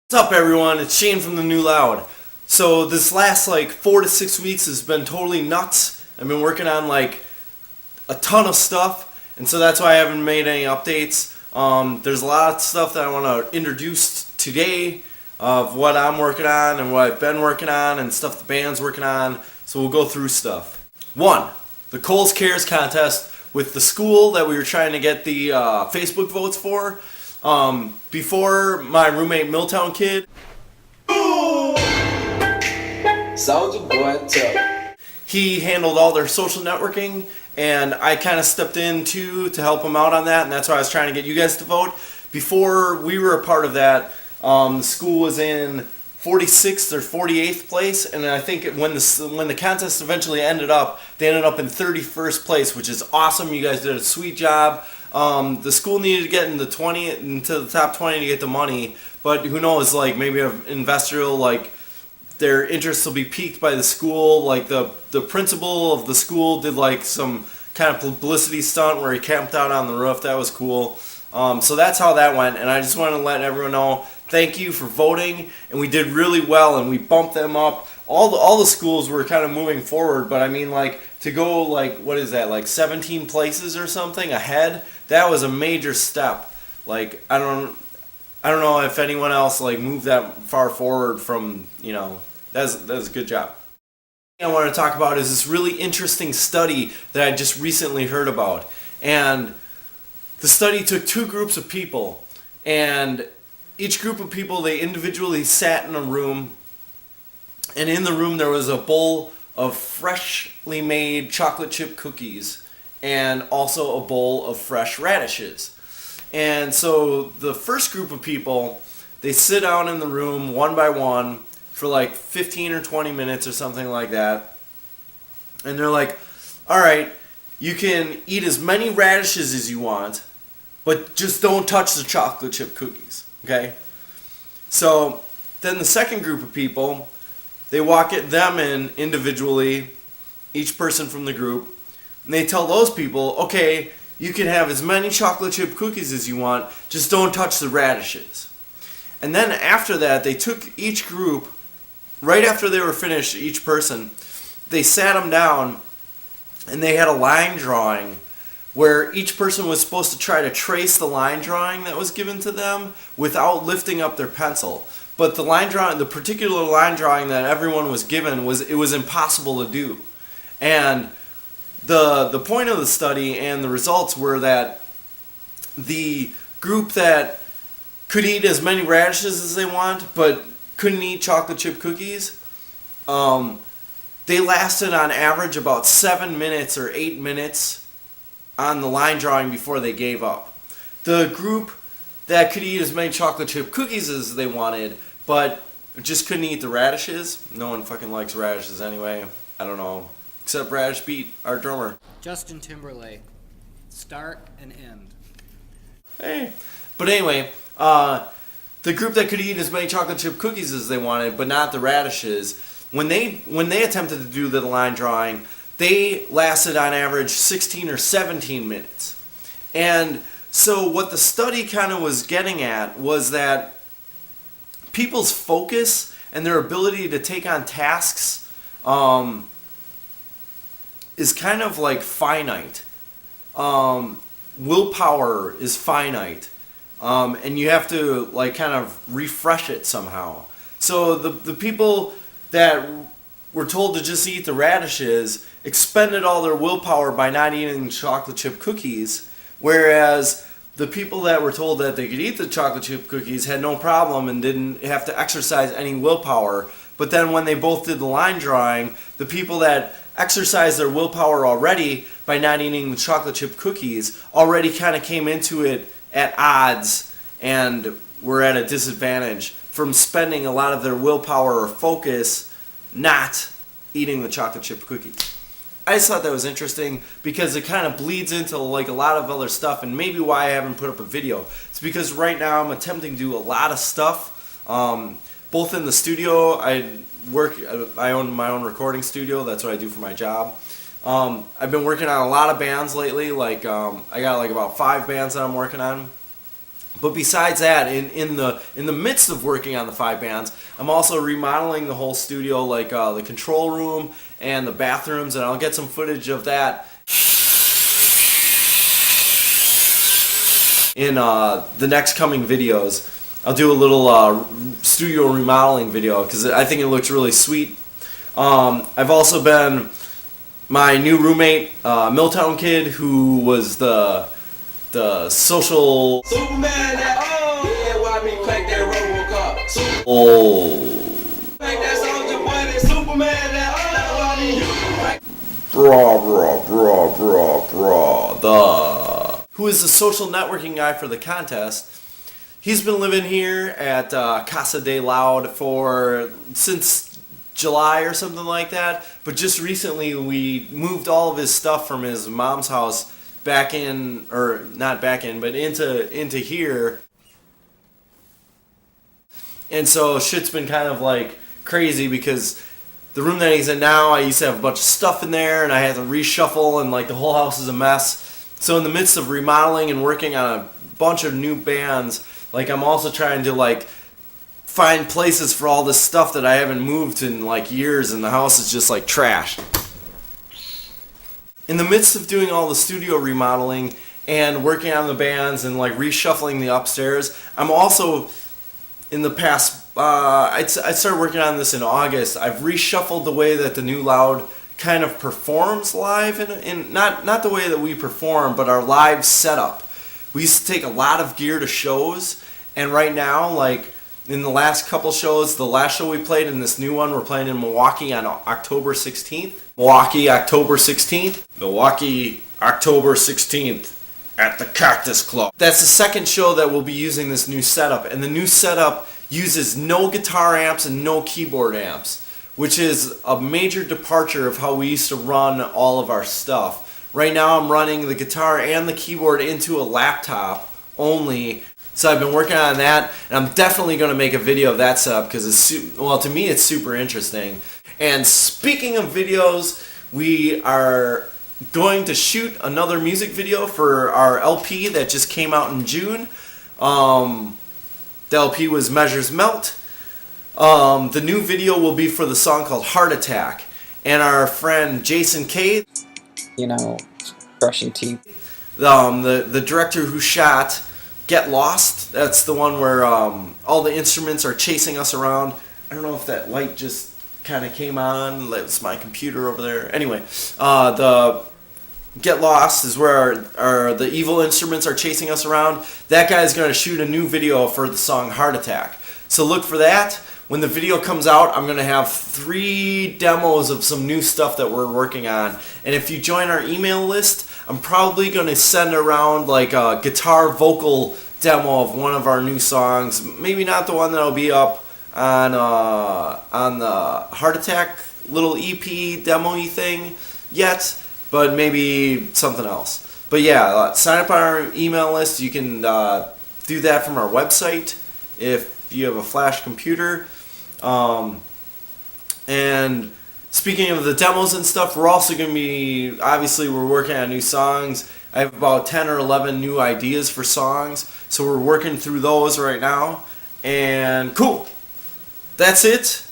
What's up, everyone? It's Shane from the New Loud. So this last 4 to 6 weeks has been totally nuts. I've been working on a ton of stuff, and so that's why I haven't made any updates. There's a lot of stuff that I want to introduce today of what I'm working on and what I've been working on and stuff the band's working on. So we'll go through stuff. 1. The Coles Cares contest with the school that we were trying to get the Facebook votes for. Before my roommate Milltown Kid, Soldier Boy tough. He handled all their social networking, and I kind of stepped in too to help him out on that, and that's why I was trying to get you guys to vote. Before we were a part of that, the school was in 46th or 48th place, and I think when the contest eventually ended up, they ended up in 31st place, which is awesome. You guys did a sweet job. The school needed to get into the top 20 to get the money, but who knows? Maybe an investor their interest will be piqued by the school. The principal of the school did some kind of publicity stunt where he camped out on the roof. That was cool. So that's how that went, and I just want to let everyone know, thank you for voting, and we did really well, and we bumped them up. All the schools were kind of moving forward, but I mean, to go what is that, 17 places or something ahead? That was a major step. I don't know if anyone else moved that far forward from, that's a good job. I want to talk about is this really interesting study that I just recently heard about. And the study took two groups of people, and each group of people, they individually sat in a room, and in the room there was a bowl of freshly made chocolate chip cookies and also a bowl of fresh radishes. And so the first group of people, they sit down in the room one by one for 15 or 20 minutes or something like that. And they're like, all right, you can eat as many radishes as you want, but just don't touch the chocolate chip cookies, okay? So then the second group of people, they walk them in individually, each person from the group, and they tell those people, okay, you can have as many chocolate chip cookies as you want, just don't touch the radishes. And then after that, they took each group, right after they were finished, each person, they sat them down, and they had a line drawing where each person was supposed to try to trace the line drawing that was given to them without lifting up their pencil. But the particular line drawing that everyone was given, was impossible to do. And the point of the study and the results were that the group that could eat as many radishes as they want but couldn't eat chocolate chip cookies, they lasted on average about 7 minutes or 8 minutes on the line drawing before they gave up. The group that could eat as many chocolate chip cookies as they wanted but just couldn't eat the radishes. No one fucking likes radishes anyway. I don't know. Except Radish Beat, our drummer. Justin Timberlake. Start and end. Hey. But anyway, the group that could eat as many chocolate chip cookies as they wanted, but not the radishes, when they attempted to do the line drawing, they lasted on average 16 or 17 minutes. And so what the study kind of was getting at was that people's focus and their ability to take on tasks is kind of finite. Willpower is finite. And you have to kind of refresh it somehow. So the people that were told to just eat the radishes expended all their willpower by not eating chocolate chip cookies, whereas the people that were told that they could eat the chocolate chip cookies had no problem and didn't have to exercise any willpower. But then when they both did the line drawing, the people that exercised their willpower already by not eating the chocolate chip cookies already kind of came into it at odds and were at a disadvantage from spending a lot of their willpower or focus not eating the chocolate chip cookies. I just thought that was interesting because it kind of bleeds into a lot of other stuff, and maybe why I haven't put up a video. It's because right now I'm attempting to do a lot of stuff, both in the studio. I own my own recording studio. That's what I do for my job. I've been working on a lot of bands lately. I got about 5 bands that I'm working on. But besides that, in the midst of working on the 5 bands, I'm also remodeling the whole studio, like the control room and the bathrooms, and I'll get some footage of that in the next coming videos. I'll do a little studio remodeling video because I think it looks really sweet. I've also been my new roommate, Milltown kid, who was the social Superman, yeah, why me crank that Robocop? Crank that soldier boy, that Superman, why me who is the social networking guy for the contest. He's been living here at Casa de Loud since July or something like that. But just recently we moved all of his stuff from his mom's house back in, or not back in, but into here. And so shit's been kind of like crazy because the room that he's in now, I used to have a bunch of stuff in there and I had to reshuffle and like the whole house is a mess. So in the midst of remodeling and working on a bunch of new bands, like I'm also trying to like find places for all this stuff that I haven't moved in like years, and the house is just like trash. In the midst of doing all the studio remodeling and working on the bands and like reshuffling the upstairs, I'm also in the past, I started working on this in August. I've reshuffled the way that the new Loud kind of performs live, in not the way that we perform, but our live setup. We used to take a lot of gear to shows, and right now, like in the last couple shows, the last show we played and this new one, we're playing in Milwaukee on October 16th. Milwaukee, October 16th. Milwaukee, October 16th at the Cactus Club. That's the second show that we'll be using this new setup, and the new setup uses no guitar amps and no keyboard amps, which is a major departure of how we used to run all of our stuff. Right now I'm running the guitar and the keyboard into a laptop only. So I've been working on that, and I'm definitely going to make a video of that setup because to me it's super interesting. And speaking of videos, we are going to shoot another music video for our LP that just came out in June. The LP was Measures Melt. The new video will be for the song called Heart Attack, and our friend Jason K, brushing teeth. The director who shot Get Lost, that's the one where all the instruments are chasing us around. I don't know if that light just kind of came on. It's my computer over there. Anyway, the Get Lost is where the evil instruments are chasing us around. That guy's going to shoot a new video for the song Heart Attack. So look for that. When the video comes out, I'm going to have 3 demos of some new stuff that we're working on. And if you join our email list, I'm probably going to send around like a guitar vocal demo of one of our new songs. Maybe not the one that'll be up on the Heart Attack little EP demo-y thing yet, but maybe something else. But yeah, sign up on our email list. You can do that from our website if you have a flash computer. And speaking of the demos and stuff, we're also going to be, obviously we're working on new songs. I have about 10 or 11 new ideas for songs, so we're working through those right now. And cool. That's it.